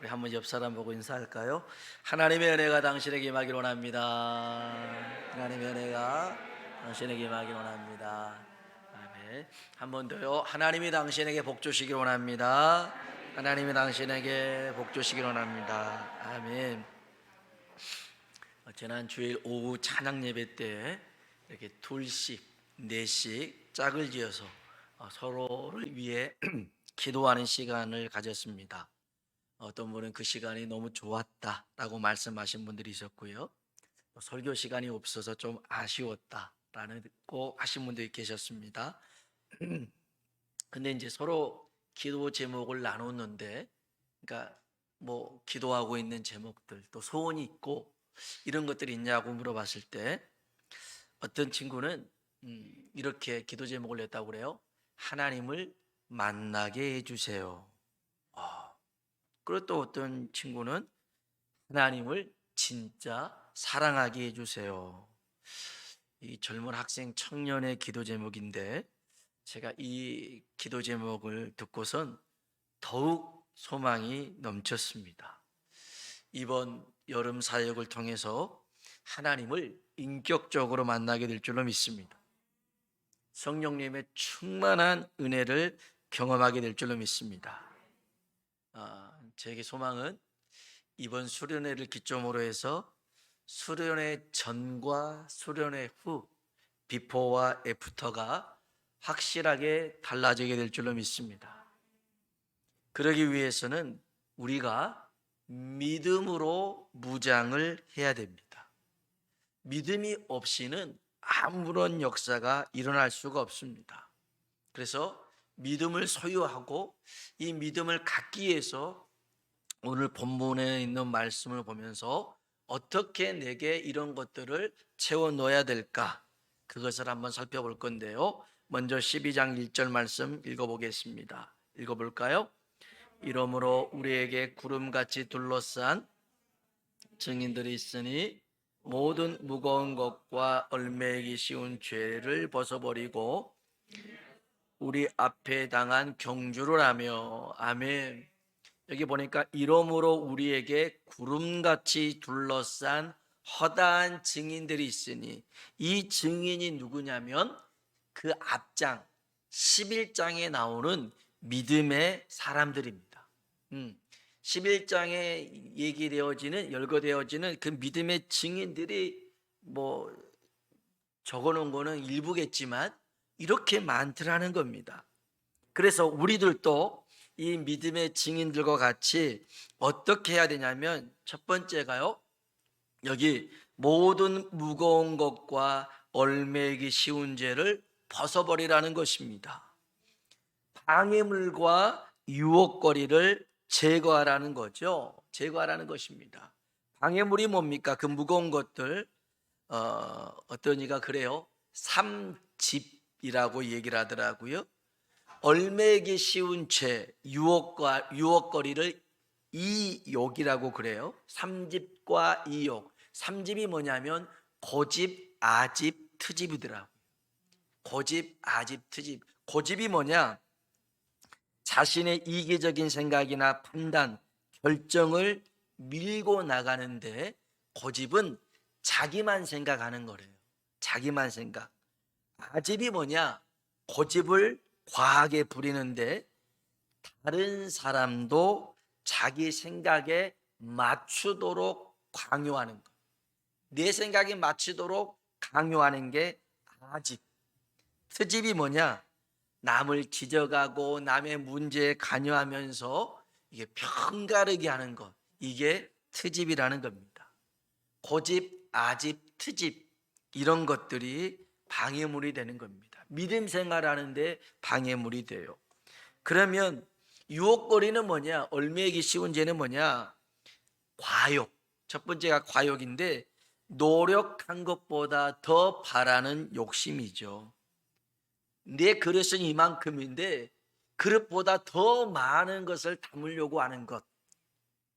우리 한번 옆 사람 보고 인사할까요? 하나님의 은혜가 당신에게 임하길 원합니다. 하나님의 은혜가 당신에게 임하길 원합니다. 아멘. 한 번 더요. 하나님이 당신에게 복 주시길 원합니다. 하나님이 당신에게 복 주시길 원합니다. 아멘. 지난 주일 오후 찬양 예배 때 이렇게 둘씩 넷씩 짝을 지어서 서로를 위해 기도하는 시간을 가졌습니다. 어떤 분은 그 시간이 너무 좋았다라고 말씀하신 분들이 있었고요. 설교 시간이 없어서 좀 아쉬웠다라고 하신 분들이 계셨습니다. 근데 이제 서로 기도 제목을 나눴는데, 그러니까 뭐 기도하고 있는 제목들, 또 소원이 있고 이런 것들이 있냐고 물어봤을 때 어떤 친구는 이렇게 기도 제목을 냈다고 그래요. 하나님을 만나게 해주세요. 그리고 또 어떤 친구는 하나님을 진짜 사랑하게 해주세요. 이 젊은 학생 청년의 기도 제목인데, 제가 이 기도 제목을 듣고선 더욱 소망이 넘쳤습니다. 이번 여름 사역을 통해서 하나님을 인격적으로 만나게 될 줄로 믿습니다. 성령님의 충만한 은혜를 경험하게 될 줄로 믿습니다. 제 소망은 이번 수련회를 기점으로 해서 수련회 전과 수련회 후, 비포와 애프터가 확실하게 달라지게 될 줄로 믿습니다. 그러기 위해서는 우리가 믿음으로 무장을 해야 됩니다. 믿음이 없이는 아무런 역사가 일어날 수가 없습니다. 그래서 믿음을 소유하고 이 믿음을 갖기 위해서 오늘 본문에 있는 말씀을 보면서 어떻게 내게 이런 것들을 채워 넣어야 될까? 그것을 한번 살펴볼 건데요. 먼저 12장 1절 말씀 읽어보겠습니다. 읽어볼까요? 이러므로 우리에게 구름같이 둘러싼 증인들이 있으니 모든 무거운 것과 얽매이기 쉬운 죄를 벗어버리고 우리 앞에 당한 경주를 하며. 아멘. 여기 보니까 이러므로 우리에게 구름같이 둘러싼 허다한 증인들이 있으니, 이 증인이 누구냐면 그 앞장 11장에 나오는 믿음의 사람들입니다. 11장에 얘기되어지는 열거되어지는 그 믿음의 증인들이 뭐 적어놓은 거는 일부겠지만 이렇게 많더라는 겁니다. 그래서 우리들도 이 믿음의 증인들과 같이 어떻게 해야 되냐면, 첫 번째가요, 여기 모든 무거운 것과 얽매이기 쉬운 죄를 벗어버리라는 것입니다. 방해물과 유혹거리를 제거하라는 거죠. 제거하라는 것입니다. 방해물이 뭡니까? 그 무거운 것들, 어떤 이가 그래요, 삼집이라고 얘기를 하더라고요. 얽매이기 쉬운 죄, 유혹거리를 이욕이라고 그래요. 삼집과 이욕. 삼집이 뭐냐면 고집, 아집, 트집이더라고요. 고집, 아집, 트집. 고집이 뭐냐? 자신의 이기적인 생각이나 판단, 결정을 밀고 나가는데, 고집은 자기만 생각하는 거래요. 자기만 생각. 아집이 뭐냐? 고집을 과하게 부리는데 다른 사람도 자기 생각에 맞추도록 강요하는 것. 내 생각에 맞추도록 강요하는 게 아집. 트집이 뭐냐? 남을 지적하고 남의 문제에 관여하면서 이게 편가르게 하는 것. 이게 트집이라는 겁니다. 고집, 아집, 트집, 이런 것들이 방해물이 되는 겁니다. 믿음 생활하는데 방해물이 돼요. 그러면 유혹거리는 뭐냐? 얽매이기 쉬운 죄는 뭐냐? 과욕. 첫 번째가 과욕인데, 노력한 것보다 더 바라는 욕심이죠. 내 그릇은 이만큼인데 그릇보다 더 많은 것을 담으려고 하는 것,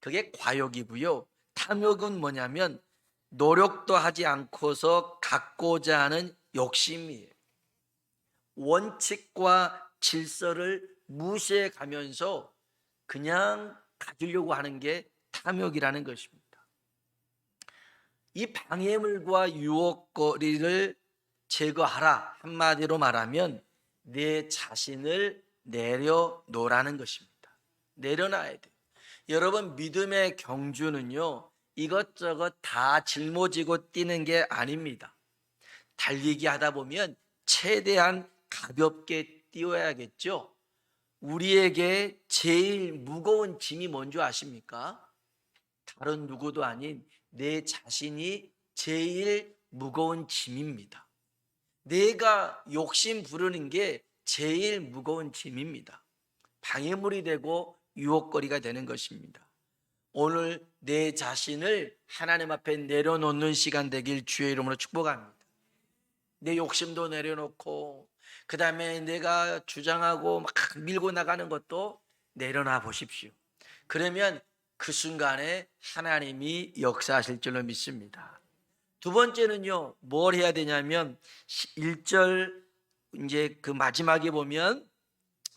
그게 과욕이고요. 탐욕은 뭐냐면 노력도 하지 않고서 갖고자 하는 욕심이에요. 원칙과 질서를 무시해 가면서 그냥 가지려고 하는 게 탐욕이라는 것입니다. 이 방해물과 유혹거리를 제거하라. 한마디로 말하면 내 자신을 내려놓으라는 것입니다. 내려놔야 돼요. 여러분, 믿음의 경주는요, 이것저것 다 짊어지고 뛰는 게 아닙니다. 달리기 하다 보면 최대한 가볍게 뛰어야겠죠. 우리에게 제일 무거운 짐이 뭔지 아십니까? 다른 누구도 아닌 내 자신이 제일 무거운 짐입니다. 내가 욕심 부르는 게 제일 무거운 짐입니다. 방해물이 되고 유혹거리가 되는 것입니다. 오늘 내 자신을 하나님 앞에 내려놓는 시간 되길 주의 이름으로 축복합니다. 내 욕심도 내려놓고 그 다음에 내가 주장하고 막 밀고 나가는 것도 내려놔 보십시오. 그러면 그 순간에 하나님이 역사하실 줄로 믿습니다. 두 번째는요, 뭘 해야 되냐면 1절 이제 그 마지막에 보면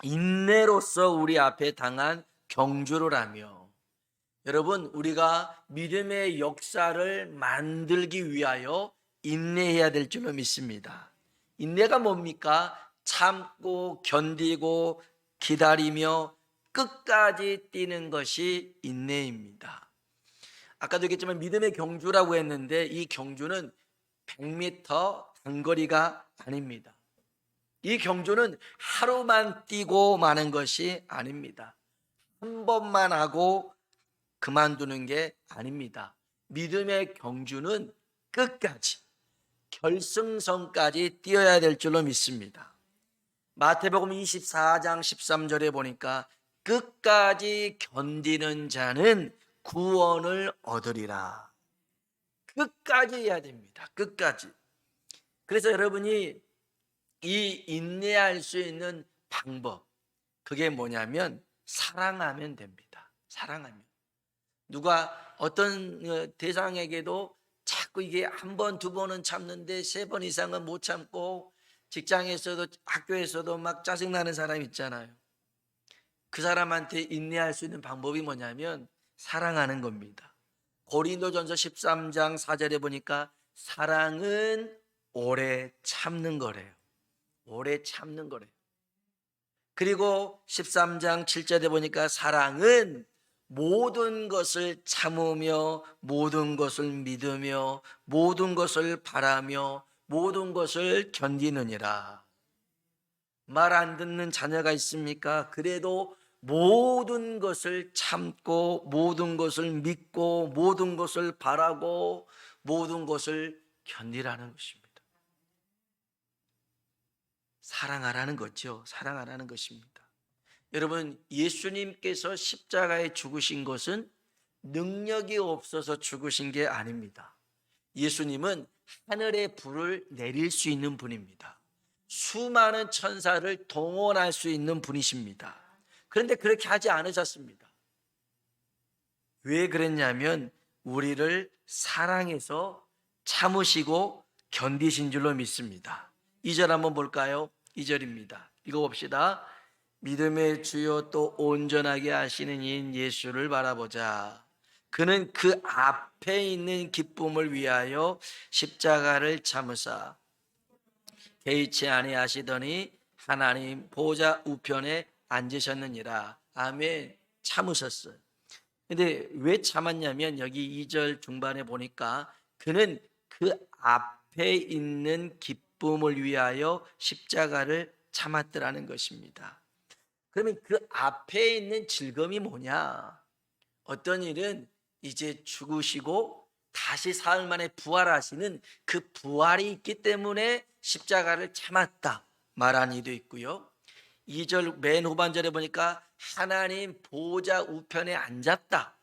인내로서 우리 앞에 당한 경주를 하며, 여러분, 우리가 믿음의 역사를 만들기 위하여 인내해야 될 줄로 믿습니다. 인내가 뭡니까? 참고 견디고 기다리며 끝까지 뛰는 것이 인내입니다. 아까도 얘기했지만 믿음의 경주라고 했는데 이 경주는 100m 단거리가 아닙니다. 이 경주는 하루만 뛰고 마는 것이 아닙니다. 한 번만 하고 그만두는 게 아닙니다. 믿음의 경주는 끝까지 결승선까지 뛰어야 될 줄로 믿습니다. 마태복음 24장 13절에 보니까 끝까지 견디는 자는 구원을 얻으리라. 끝까지 해야 됩니다. 끝까지. 그래서 여러분이 이 인내할 수 있는 방법, 그게 뭐냐면 사랑하면 됩니다. 사랑하면. 누가 어떤 대상에게도 자꾸 이게 한 번, 두 번은 참는데 세 번 이상은 못 참고, 직장에서도 학교에서도 막 짜증나는 사람 있잖아요. 그 사람한테 인내할 수 있는 방법이 뭐냐면 사랑하는 겁니다. 고린도전서 13장 4절에 보니까 사랑은 오래 참는 거래요. 오래 참는 거래요. 그리고 13장 7절에 보니까 사랑은 모든 것을 참으며 모든 것을 믿으며 모든 것을 바라며 모든 것을 견디느니라. 말 안 듣는 자녀가 있습니까? 그래도 모든 것을 참고 모든 것을 믿고 모든 것을 바라고 모든 것을 견디라는 것입니다. 사랑하라는 거죠. 사랑하라는 것입니다. 여러분, 예수님께서 십자가에 죽으신 것은 능력이 없어서 죽으신 게 아닙니다. 예수님은 하늘의 불을 내릴 수 있는 분입니다. 수많은 천사를 동원할 수 있는 분이십니다. 그런데 그렇게 하지 않으셨습니다. 왜 그랬냐면 우리를 사랑해서 참으시고 견디신 줄로 믿습니다. 2절 한번 볼까요? 2절입니다. 읽어봅시다. 믿음의 주요 또 온전하게 하시는 이인 예수를 바라보자. 그는 그 앞에 있는 기쁨을 위하여 십자가를 참으사 개의치 아니하시더니 하나님 보좌 우편에 앉으셨느니라. 아멘. 참으셨어요. 근데 왜 참았냐면 여기 2절 중반에 보니까 그는 그 앞에 있는 기쁨을 위하여 십자가를 참았더라는 것입니다. 그러면 그 앞에 있는 즐거움이 뭐냐? 어떤 일은 이제 죽으시고 다시 사흘 만에 부활하시는 그 부활이 있기 때문에 십자가를 참았다 말하는 이도 있고요. 2절 맨 후반절에 보니까 하나님 보좌 우편에 앉았다.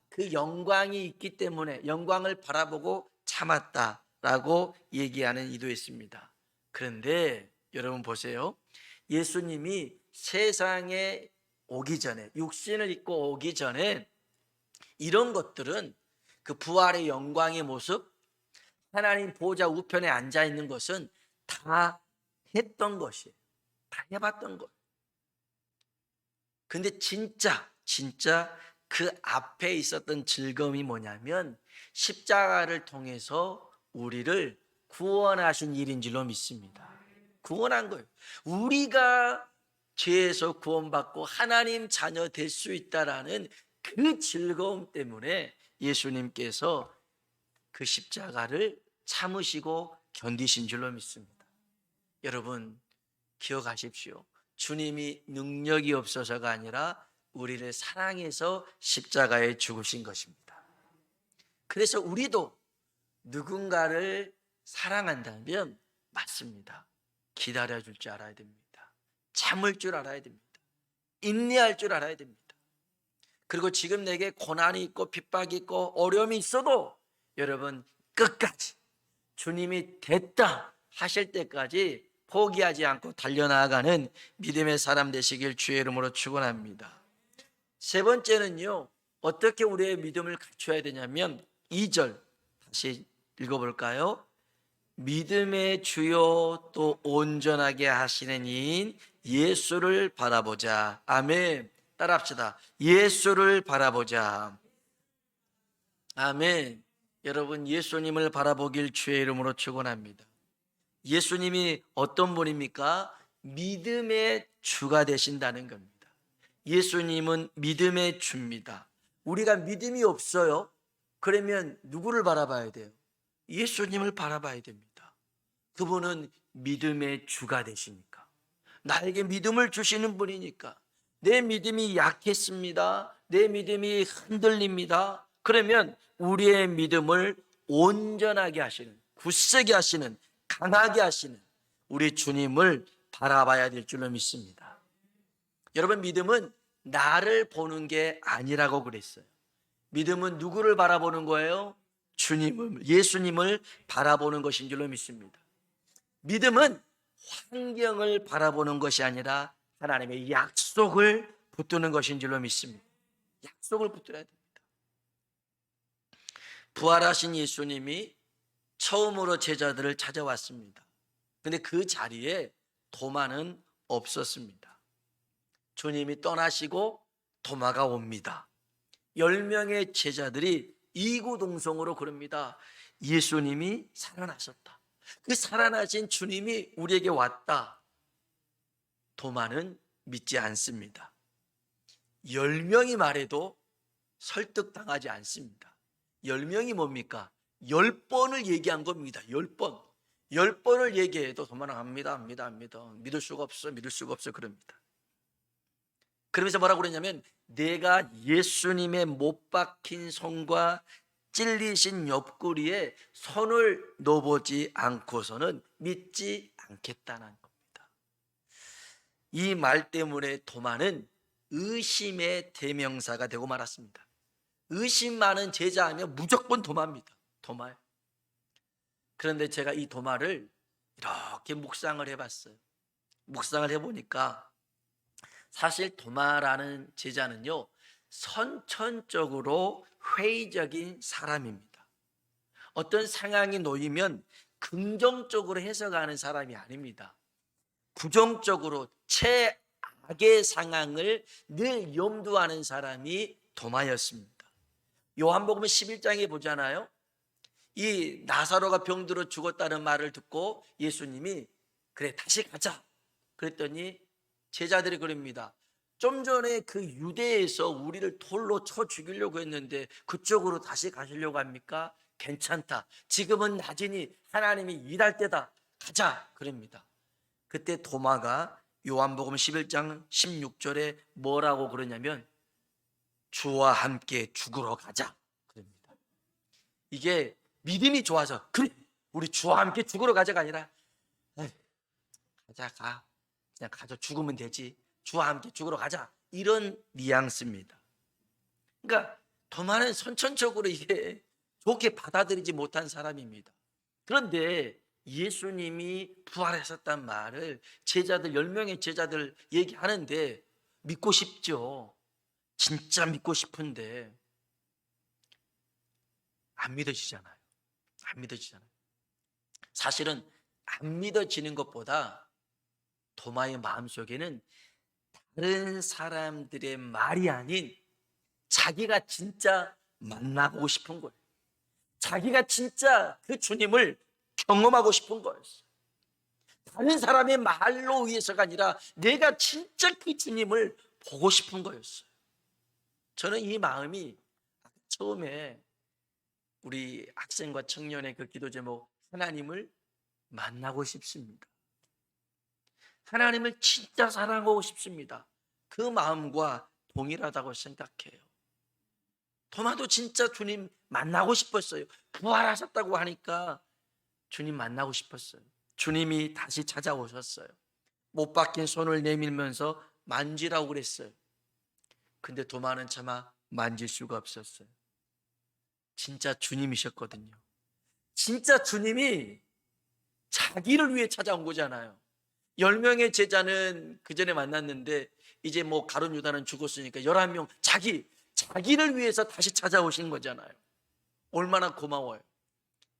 그 영광이 있기 때문에 영광을 바라보고 참았다라고 얘기하는 이도 있습니다. 그런데 여러분 보세요. 예수님이 세상에 오기 전에, 육신을 입고 오기 전에 이런 것들은 그 부활의 영광의 모습, 하나님 보좌 우편에 앉아 있는 것은 다 했던 것이에요. 다 해봤던 것. 근데 진짜 진짜 그 앞에 있었던 즐거움이 뭐냐면 십자가를 통해서 우리를 구원하신 일인 줄로 믿습니다. 구원한 거예요. 우리가 죄에서 구원받고 하나님 자녀 될 수 있다라는 그 즐거움 때문에 예수님께서 그 십자가를 참으시고 견디신 줄로 믿습니다. 여러분 기억하십시오. 주님이 능력이 없어서가 아니라 우리를 사랑해서 십자가에 죽으신 것입니다. 그래서 우리도 누군가를 사랑한다면 맞습니다. 기다려줄 줄 알아야 됩니다. 참을 줄 알아야 됩니다. 인내할 줄 알아야 됩니다. 그리고 지금 내게 고난이 있고 핍박이 있고 어려움이 있어도 여러분 끝까지 주님이 됐다 하실 때까지 포기하지 않고 달려나가는 믿음의 사람 되시길 주의 이름으로 축원합니다. 세 번째는요, 어떻게 우리의 믿음을 갖춰야 되냐면 2절 다시 읽어볼까요? 믿음의 주요 또 온전하게 하시는 이인 예수를 바라보자. 아멘. 따라합시다. 예수를 바라보자. 아멘. 여러분 예수님을 바라보길 주의 이름으로 축원합니다. 예수님이 어떤 분입니까? 믿음의 주가 되신다는 겁니다. 예수님은 믿음의 주입니다. 우리가 믿음이 없어요? 그러면 누구를 바라봐야 돼요? 예수님을 바라봐야 됩니다. 그분은 믿음의 주가 되시니까, 나에게 믿음을 주시는 분이니까. 내 믿음이 약했습니다. 내 믿음이 흔들립니다. 그러면 우리의 믿음을 온전하게 하시는, 굳세게 하시는, 강하게 하시는 우리 주님을 바라봐야 될 줄로 믿습니다. 여러분 믿음은 나를 보는 게 아니라고 그랬어요. 믿음은 누구를 바라보는 거예요? 주님을, 예수님을 바라보는 것인 줄로 믿습니다. 믿음은 환경을 바라보는 것이 아니라 하나님의 약속을 붙드는 것인 줄로 믿습니다. 약속을 붙들어야 됩니다. 부활하신 예수님이 처음으로 제자들을 찾아왔습니다. 근데 그 자리에 도마는 없었습니다. 주님이 떠나시고 도마가 옵니다. 10명의 제자들이 이구동성으로 그럽니다. 예수님이 살아나셨다. 그 살아나신 주님이 우리에게 왔다. 도마는 믿지 않습니다. 10명이 말해도 설득당하지 않습니다. 10명이 뭡니까? 10번을 얘기한 겁니다. 10번. 10번을 얘기해도 도마는 합니다. 믿을 수가 없어. 그럽니다. 그러면서 뭐라고 그러냐면 내가 예수님의 못 박힌 손과 찔리신 옆구리에 손을 넣어보지 않고서는 믿지 않겠다는 겁니다. 이 말 때문에 도마는 의심의 대명사가 되고 말았습니다. 의심 많은 제자하면 무조건 도마입니다. 도마요. 그런데 제가 이 도마를 이렇게 묵상을 해봤어요. 묵상을 해보니까 사실 도마라는 제자는요, 선천적으로 회의적인 사람입니다. 어떤 상황이 놓이면 긍정적으로 해석하는 사람이 아닙니다. 부정적으로 최악의 상황을 늘 염두하는 사람이 도마였습니다. 요한복음 11장에 보잖아요. 이 나사로가 병들어 죽었다는 말을 듣고 예수님이 그래 다시 가자 그랬더니 제자들이 그럽니다. 좀 전에 그 유대에서 우리를 돌로 쳐 죽이려고 했는데 그쪽으로 다시 가시려고 합니까? 괜찮다. 지금은 낮이니 하나님이 일할 때다. 가자. 그럽니다. 그때 도마가 요한복음 11장 16절에 뭐라고 그러냐면 주와 함께 죽으러 가자. 그럽니다. 이게 믿음이 좋아서 그래 우리 주와 함께 죽으러 가자가 아니라 가자 가. 그냥 가져 죽으면 되지. 주와 함께 죽으러 가자. 이런 뉘앙스입니다. 그러니까 도마는 선천적으로 이게 좋게 받아들이지 못한 사람입니다. 그런데 예수님이 부활하셨단 말을 제자들 10명의 제자들 얘기하는데 믿고 싶죠. 진짜 믿고 싶은데 안 믿어지잖아요. 안 믿어지잖아요. 사실은 안 믿어지는 것보다 도마의 마음속에는 다른 사람들의 말이 아닌 자기가 진짜 만나고 싶은 거예요. 자기가 진짜 그 주님을 경험하고 싶은 거였어요. 다른 사람의 말로 위해서가 아니라 내가 진짜 그 주님을 보고 싶은 거였어요. 저는 이 마음이 처음에 우리 학생과 청년의 그 기도 제목, 하나님을 만나고 싶습니다. 하나님을 진짜 사랑하고 싶습니다. 그 마음과 동일하다고 생각해요. 토마도 진짜 주님 만나고 싶었어요. 부활하셨다고 하니까 주님 만나고 싶었어요. 주님이 다시 찾아오셨어요. 못 박힌 손을 내밀면서 만지라고 그랬어요. 근데 도마는 차마 만질 수가 없었어요. 진짜 주님이셨거든요. 진짜 주님이 자기를 위해 찾아온 거잖아요. 10명의 제자는 그 전에 만났는데 이제 뭐 가룟 유다는 죽었으니까 11명 자기를 위해서 다시 찾아오신 거잖아요. 얼마나 고마워요.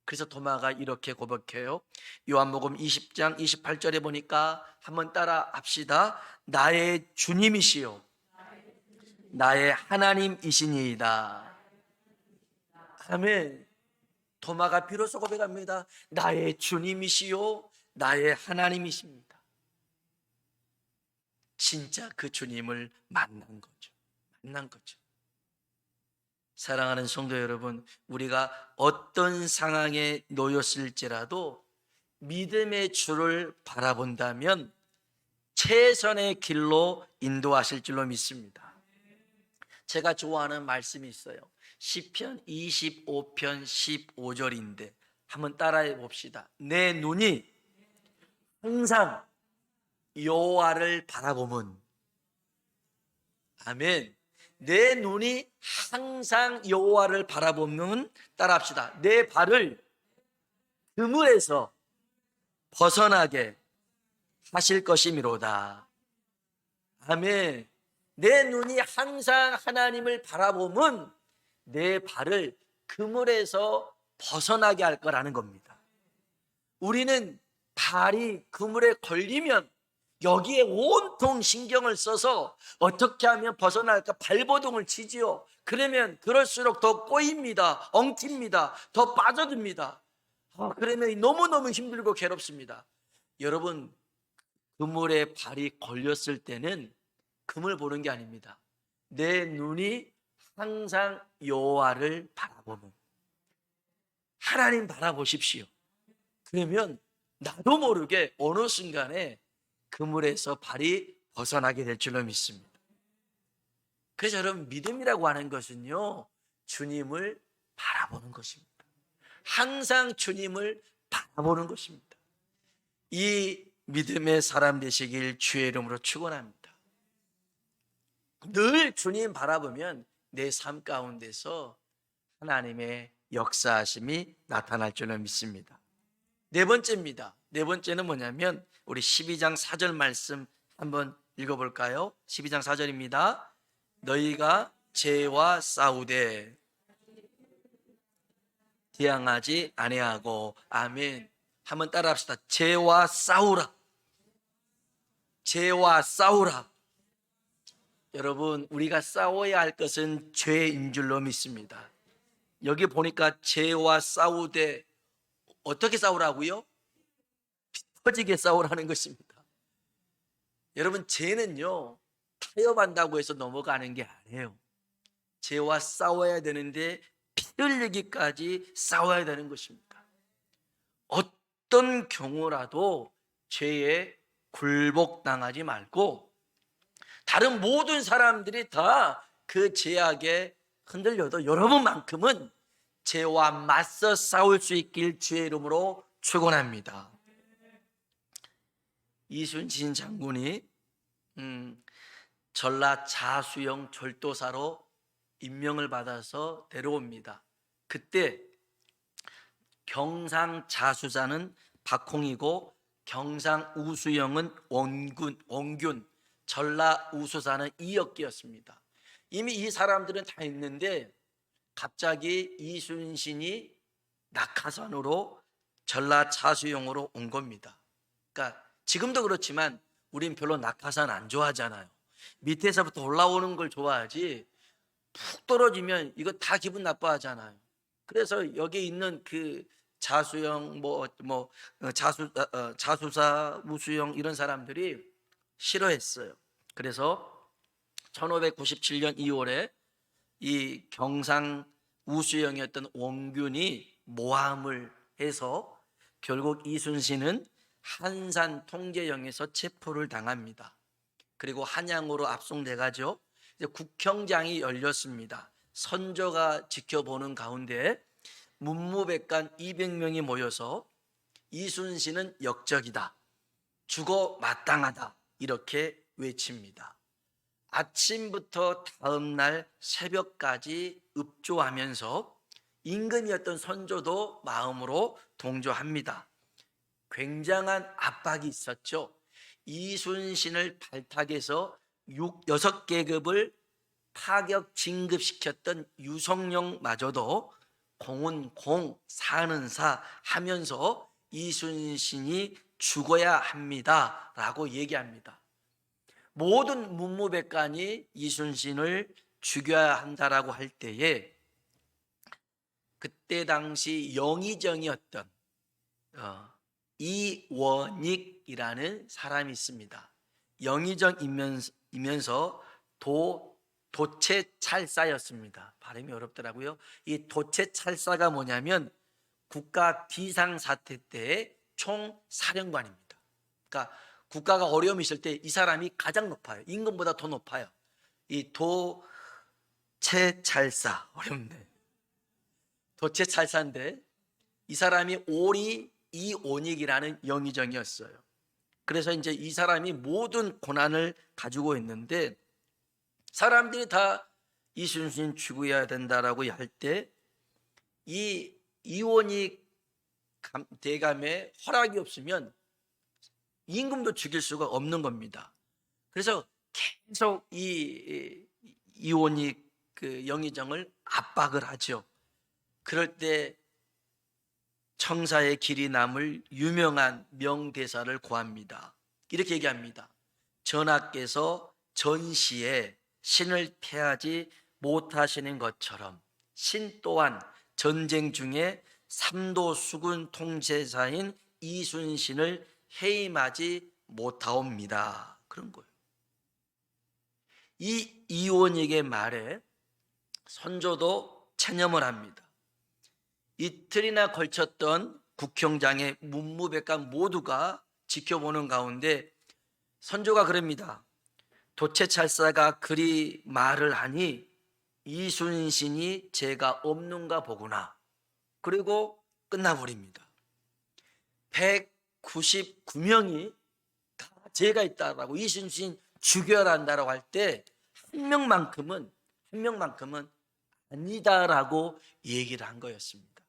그래서 도마가 이렇게 고백해요. 요한복음 20장 28절에 보니까 한번 따라 합시다. 나의 주님이시요 나의 하나님이시니이다. 아멘. 도마가 비로소 고백합니다. 나의 주님이시요 나의 하나님이십니다. 진짜 그 주님을 만난 거죠. 사랑하는 성도 여러분, 우리가 어떤 상황에 놓였을지라도 믿음의 주를 바라본다면 최선의 길로 인도하실 줄로 믿습니다. 제가 좋아하는 말씀이 있어요. 시편 25편 15절인데 한번 따라해 봅시다. 내 눈이 항상 여호와를 바라보면, 아멘. 내 눈이 항상 여호와를 바라보면, 따라합시다. 내 발을 그물에서 벗어나게 하실 것이미로다. 아멘. 내 눈이 항상 하나님을 바라보면 내 발을 그물에서 벗어나게 할 거라는 겁니다. 우리는 발이 그물에 걸리면 여기에 온통 신경을 써서 어떻게 하면 벗어날까 발버둥을 치지요. 그러면 그럴수록 더 꼬입니다. 엉킵니다. 더 빠져듭니다. 그러면 너무너무 힘들고 괴롭습니다. 여러분, 그물에 발이 걸렸을 때는 그물 보는 게 아닙니다. 내 눈이 항상 여호와를 바라보면, 하나님 바라보십시오. 그러면 나도 모르게 어느 순간에 그물에서 발이 벗어나게 될 줄로 믿습니다. 그래서 여러분, 믿음이라고 하는 것은요, 주님을 바라보는 것입니다. 항상 주님을 바라보는 것입니다. 이 믿음의 사람 되시길 주의 이름으로 축원합니다. 늘 주님 바라보면 내 삶 가운데서 하나님의 역사하심이 나타날 줄로 믿습니다. 네 번째입니다. 네 번째는 뭐냐면 우리 12장 4절 말씀 한번 읽어볼까요? 12장 4절입니다. 너희가 죄와 싸우되 대항하지 아니하고. 아멘. 한번 따라합시다. 죄와 싸우라. 죄와 싸우라. 여러분, 우리가 싸워야 할 것은 죄인 줄로 믿습니다. 여기 보니까 죄와 싸우되 어떻게 싸우라고요? 피 터지게 싸우라는 것입니다. 여러분, 죄는요, 타협한다고 해서 넘어가는 게 아니에요. 죄와 싸워야 되는데 피 흘리기까지 싸워야 되는 것입니다. 어떤 경우라도 죄에 굴복당하지 말고 다른 모든 사람들이 다 그 죄악에 흔들려도 여러분만큼은 죄와 맞서 싸울 수 있길 주의 이름으로 축원합니다. 이순신 장군이 전라 자수영 절도사로 임명을 받아서 데려옵니다. 그때 경상 자수사는 박홍이고 경상 우수영은 원균, 전라 우수사는 이역기였습니다. 이미 이 사람들은 다 있는데 갑자기 이순신이 낙하산으로 전라 자수영으로 온 겁니다. 그러니까 지금도 그렇지만 우린 별로 낙하산 안 좋아하잖아요. 밑에서부터 올라오는 걸 좋아하지 푹 떨어지면 이거 다 기분 나빠하잖아요. 그래서 여기 있는 그 자수형 자수사 우수형 이런 사람들이 싫어했어요. 그래서 1597년 2월에 이 경상 우수형이었던 원균이 모함을 해서 결국 이순신은 한산 통제령에서 체포를 당합니다. 그리고 한양으로 압송돼 가죠. 이제 국형장이 열렸습니다. 선조가 지켜보는 가운데 문무백관 200명이 모여서 이순신은 역적이다, 죽어 마땅하다 이렇게 외칩니다. 아침부터 다음 날 새벽까지 읍조하면서 임금이었던 선조도 마음으로 동조합니다. 굉장한 압박이 있었죠. 이순신을 발탁해서 6계급을 파격 진급시켰던 유성룡마저도 공은 공, 사는 사 하면서 이순신이 죽어야 합니다 라고 얘기합니다. 모든 문무백관이 이순신을 죽여야 한다라고 할 때에 그때 당시 영의정이었던 이원익이라는 사람이 있습니다. 영의정이면서 도체찰사였습니다. 발음이 어렵더라고요. 이 도체찰사가 뭐냐면 국가 비상사태 때의 총사령관입니다. 그러니까 국가가 어려움이 있을 때 이 사람이 가장 높아요. 임금보다 더 높아요. 이 도체찰사, 어렵네. 도체찰사인데 이 사람이 오리 이온익이라는 영의정이었어요. 그래서 이제 이 사람이 모든 고난을 가지고 있는데 사람들이 다 이순신 죽어야 된다라고 할 때 이 이온익 대감의 허락이 없으면 임금도 죽일 수가 없는 겁니다. 그래서 계속 이 이온익 그 영의정을 압박을 하죠. 그럴 때 청사의 길이 남을 유명한 명대사를 고합니다. 이렇게 얘기합니다. 전하께서 전시에 신을 패하지 못하시는 것처럼 신 또한 전쟁 중에 삼도 수군 통제사인 이순신을 해임하지 못하옵니다. 그런 거예요. 이 이원익의 말에 선조도 체념을 합니다. 이틀이나 걸쳤던 국형장의 문무백관 모두가 지켜보는 가운데 선조가 그럽니다. 도체찰사가 그리 말을 하니 이순신이 죄가 없는가 보구나. 그리고 끝나버립니다. 199명이 다 죄가 있다라고 이순신 죽여야 한다라고 할 때 한 명만큼은 아니다라고 얘기를 한 거였습니다.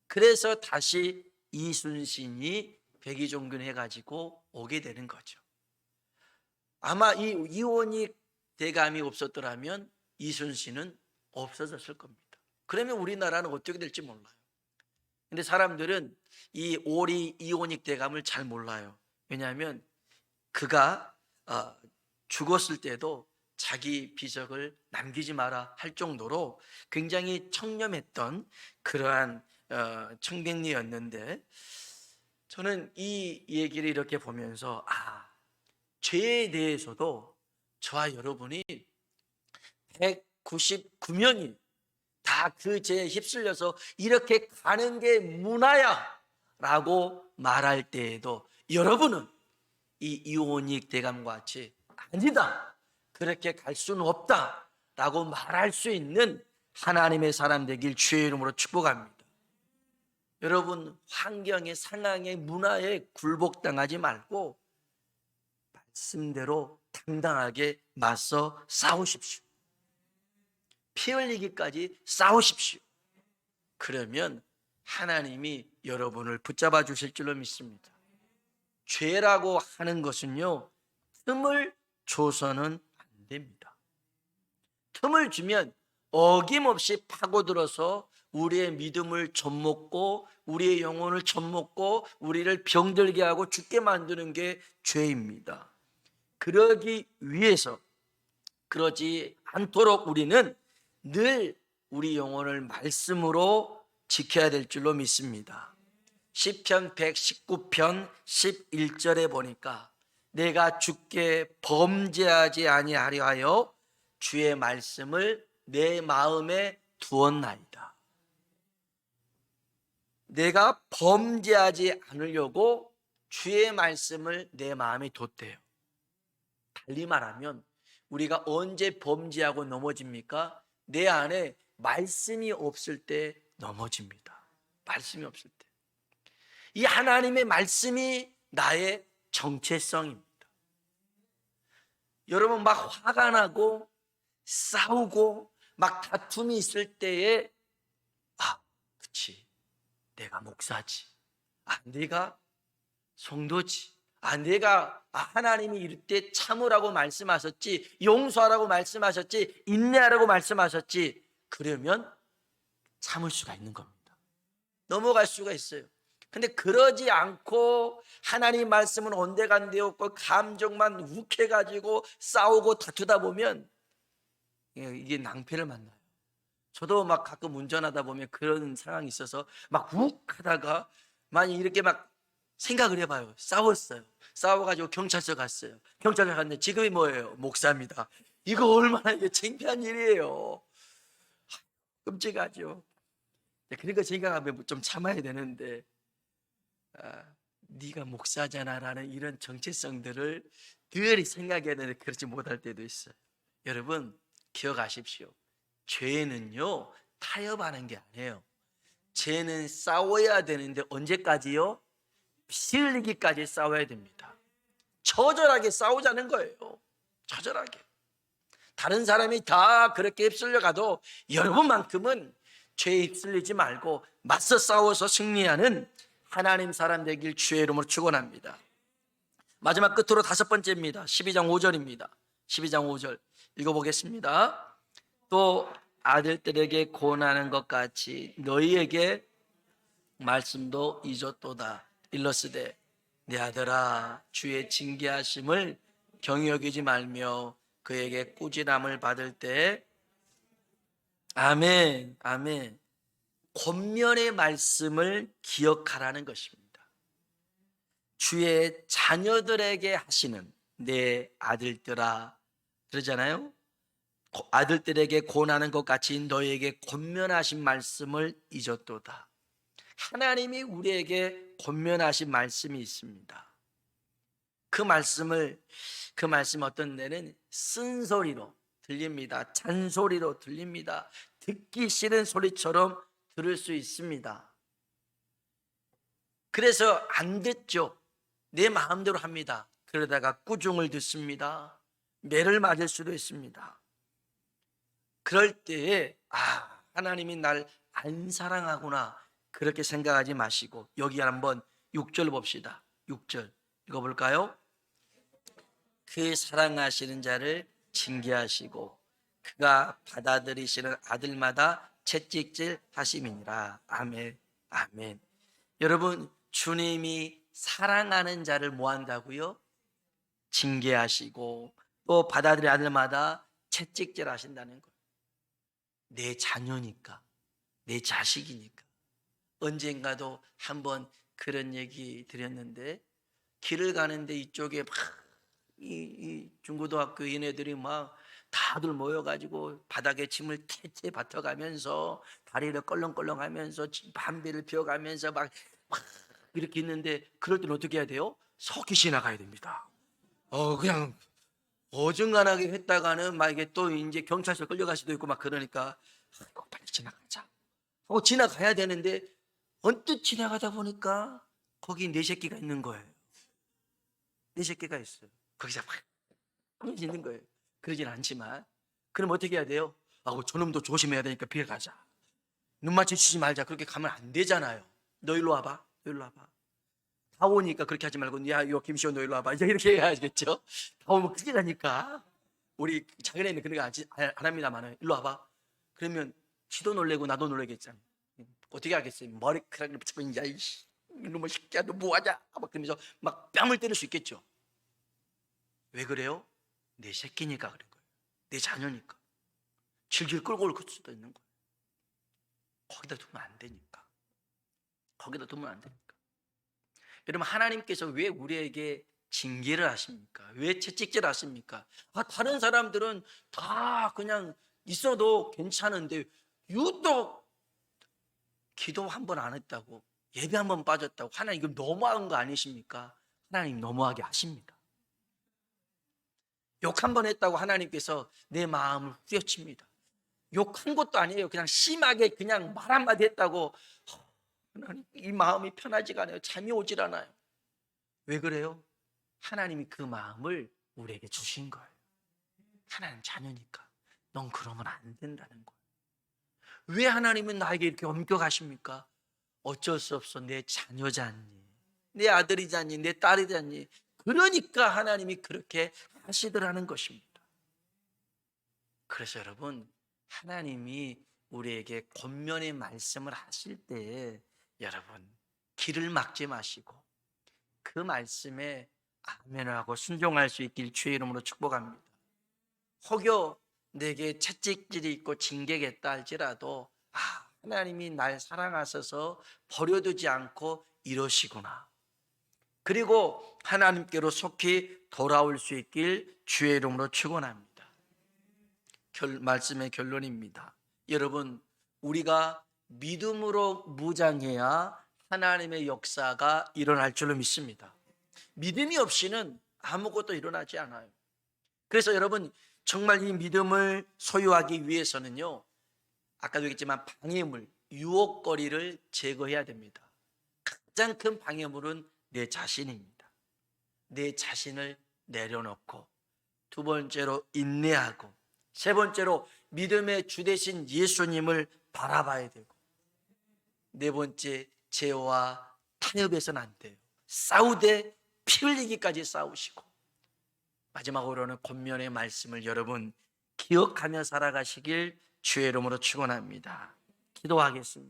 그래서 다시 이순신이 백의종군 해가지고 오게 되는 거죠. 아마 이 이원익 대감이 없었더라면 이순신은 없어졌을 겁니다. 그러면 우리나라는 어떻게 될지 몰라요. 근데 사람들은 이 오리 이원익 대감을 잘 몰라요. 왜냐하면 그가 죽었을 때도 자기 비석을 남기지 마라 할 정도로 굉장히 청렴했던 그러한 청백리였는데 저는 이 얘기를 이렇게 보면서 죄에 대해서도 저와 여러분이 199명이 다 그 죄에 휩쓸려서 이렇게 가는 게 문화야 라고 말할 때에도 여러분은 이 이온익 대감과 같이 아니다, 그렇게 갈 수는 없다 라고 말할 수 있는 하나님의 사람 되길 주의 이름으로 축복합니다. 여러분, 환경에, 상황에, 문화에 굴복당하지 말고 말씀대로 당당하게 맞서 싸우십시오. 피 흘리기까지 싸우십시오. 그러면 하나님이 여러분을 붙잡아 주실 줄로 믿습니다. 죄라고 하는 것은요, 틈을 줘서는 안 됩니다. 틈을 주면 어김없이 파고들어서 우리의 믿음을 젖먹고 우리의 영혼을 젖먹고 우리를 병들게 하고 죽게 만드는 게 죄입니다. 그러기 위해서 그러지 않도록 우리는 늘 우리 영혼을 말씀으로 지켜야 될 줄로 믿습니다. 시편 119편 11절에 보니까 내가 주께 범죄하지 아니하려 하여 주의 말씀을 내 마음에 두었나이다. 내가 범죄하지 않으려고 주의 말씀을 내 마음에 뒀대요. 달리 말하면 우리가 언제 범죄하고 넘어집니까? 내 안에 말씀이 없을 때 넘어집니다. 말씀이 없을 때. 이 하나님의 말씀이 나의 정체성입니다. 여러분, 막 화가 나고 싸우고 막 다툼이 있을 때에 그치, 내가 목사지, 내가 성도지, 내가 하나님이 이럴 때 참으라고 말씀하셨지, 용서하라고 말씀하셨지, 인내하라고 말씀하셨지, 그러면 참을 수가 있는 겁니다. 넘어갈 수가 있어요. 근데 그러지 않고 하나님 말씀은 온데간데 없고 감정만 욱해가지고 싸우고 다투다 보면 이게 낭패를 만나요. 저도 막 가끔 운전하다 보면 그런 상황이 있어서 막 욱하다가 만약 이렇게 막 생각을 해봐요. 싸웠어요. 싸워가지고 경찰서 갔어요. 경찰서 갔는데 직업이 뭐예요? 목사입니다. 이거 얼마나 이게 창피한 일이에요. 끔찍하죠. 그러니까 생각하면 좀 참아야 되는데 네가 목사잖아 라는 이런 정체성들을 늘 생각해야 되는데 그렇지 못할 때도 있어요. 여러분 기억하십시오. 죄는요 타협하는 게 아니에요. 죄는 싸워야 되는데 언제까지요? 피 흘리기까지 싸워야 됩니다. 처절하게 싸우자는 거예요. 처절하게. 다른 사람이 다 그렇게 휩쓸려 가도 여러분만큼은 죄에 휩쓸리지 말고 맞서 싸워서 승리하는 하나님 사람 되길 주의 이름으로 축원합니다. 마지막 끝으로 5번째입니다. 12장 5절입니다. 12장 5절 읽어보겠습니다. 또 아들들에게 고난하는 것 같이 너희에게 말씀도 잊었도다. 일러스되 내 아들아 주의 징계하심을 경히 여기지 말며 그에게 꾸지람을 받을 때 아멘 아멘 권면의 말씀을 기억하라는 것입니다. 주의 자녀들에게 하시는 내 아들들아 그러잖아요. 아들들에게 권하는 것 같이 너희에게 권면하신 말씀을 잊었도다. 하나님이 우리에게 권면하신 말씀이 있습니다. 그 말씀이 어떤 데는 쓴소리로 들립니다. 잔소리로 들립니다. 듣기 싫은 소리처럼 들을 수 있습니다. 그래서 안 듣죠. 내 마음대로 합니다. 그러다가 꾸중을 듣습니다. 매를 맞을 수도 있습니다. 그럴 때에 하나님이 날 안 사랑하구나 그렇게 생각하지 마시고 여기 한번 6절 봅시다. 6절 읽어볼까요? 그 사랑하시는 자를 징계하시고 그가 받아들이시는 아들마다 채찍질 하심이니라. 아멘 아멘. 여러분 주님이 사랑하는 자를 뭐 한다고요? 징계하시고 또 받아들이는 아들마다 채찍질 하신다는 거예요. 내 자녀니까 내 자식이니까. 언젠가도 한번 그런 얘기 드렸는데 길을 가는데 이쪽에 막 이 중고등학교 얘네들이 막 다들 모여가지고 바닥에 침을 태태 뱉어가면서 다리를 껄렁껄렁하면서 담배를 피워가면서 막 이렇게 있는데 그럴 때는 어떻게 해야 돼요? 속이 지나가야 됩니다. 그냥 어중간하게 했다가는 막 이게 또 이제 경찰서 끌려갈 수도 있고 막 그러니까 빨리 지나가자. 지나가야 되는데 언뜻 지나가다 보니까 거기 내 새끼가 있는 거예요. 내 새끼가 있어요. 거기서 막 있는 거예요. 그러진 않지만 그럼 어떻게 해야 돼요? 저놈도 조심해야 되니까 피해 가자. 눈 마주치지 말자. 그렇게 가면 안 되잖아요. 너 일로 와봐. 너 일로 와봐. 다 오니까 그렇게 하지 말고 야 이거 김시원 너 일로 와봐. 이제 이렇게 해야겠죠. 다 오면 큰일 나니까. 우리 작은애는 그런 거 안 합니다만 일로 와봐. 그러면 지도 놀래고 나도 놀래겠잖아요. 어떻게 하겠어요? 머리카락을 붙이면 야 이씨 이놈의 새끼야 너 뭐하냐 막 그러면서 막 뺨을 때릴 수 있겠죠. 왜 그래요? 내 새끼니까 그런 거예요. 내 자녀니까. 질질 끌고 올 수도 있는 거예요. 거기다 두면 안 되니까. 거기다 두면 안 되니까. 여러분, 하나님께서 왜 우리에게 징계를 하십니까? 왜 채찍질을 하십니까? 다른 사람들은 다 그냥 있어도 괜찮은데 유독 기도 한 번 안 했다고, 예배 한 번 빠졌다고, 하나님 이거 너무한 거 아니십니까? 하나님 너무하게 하십니다. 욕 한 번 했다고 하나님께서 내 마음을 후려칩니다. 욕한 것도 아니에요. 그냥 심하게 그냥 말 한마디 했다고 하나님 이 마음이 편하지가 않아요. 잠이 오질 않아요. 왜 그래요? 하나님이 그 마음을 우리에게 주신 거예요. 하나님 자녀니까 넌 그러면 안 된다는 거예요. 왜 하나님은 나에게 이렇게 엄격하십니까? 어쩔 수 없어. 내 자녀잖니, 내 아들이잖니, 내 딸이잖니. 그러니까 하나님이 그렇게 하시더라는 것입니다. 그래서 여러분, 하나님이 우리에게 권면의 말씀을 하실 때에 여러분 길을 막지 마시고 그 말씀에 아멘하고 순종할 수 있길 주의 이름으로 축복합니다. 혹여 내게 채찍질이 있고 징계겠다 할지라도 하나님이 날 사랑하셔서 버려두지 않고 이러시구나. 그리고 하나님께로 속히 돌아올 수 있길 주의 이름으로 축원합니다. 말씀의 결론입니다. 여러분, 우리가 믿음으로 무장해야 하나님의 역사가 일어날 줄로 믿습니다. 믿음이 없이는 아무것도 일어나지 않아요. 그래서 여러분, 정말 이 믿음을 소유하기 위해서는요, 아까도 얘기했지만 방해물, 유혹거리를 제거해야 됩니다. 가장 큰 방해물은 내 자신입니다. 내 자신을 내려놓고, 두 번째로 인내하고, 세 번째로 믿음의 주 되신 예수님을 바라봐야 되고, 네 번째 죄와 타협해서는 안 돼요. 싸우되 피 흘리기까지 싸우시고, 마지막으로는 권면의 말씀을 여러분 기억하며 살아가시길 주의 이름으로 축원합니다. 기도하겠습니다.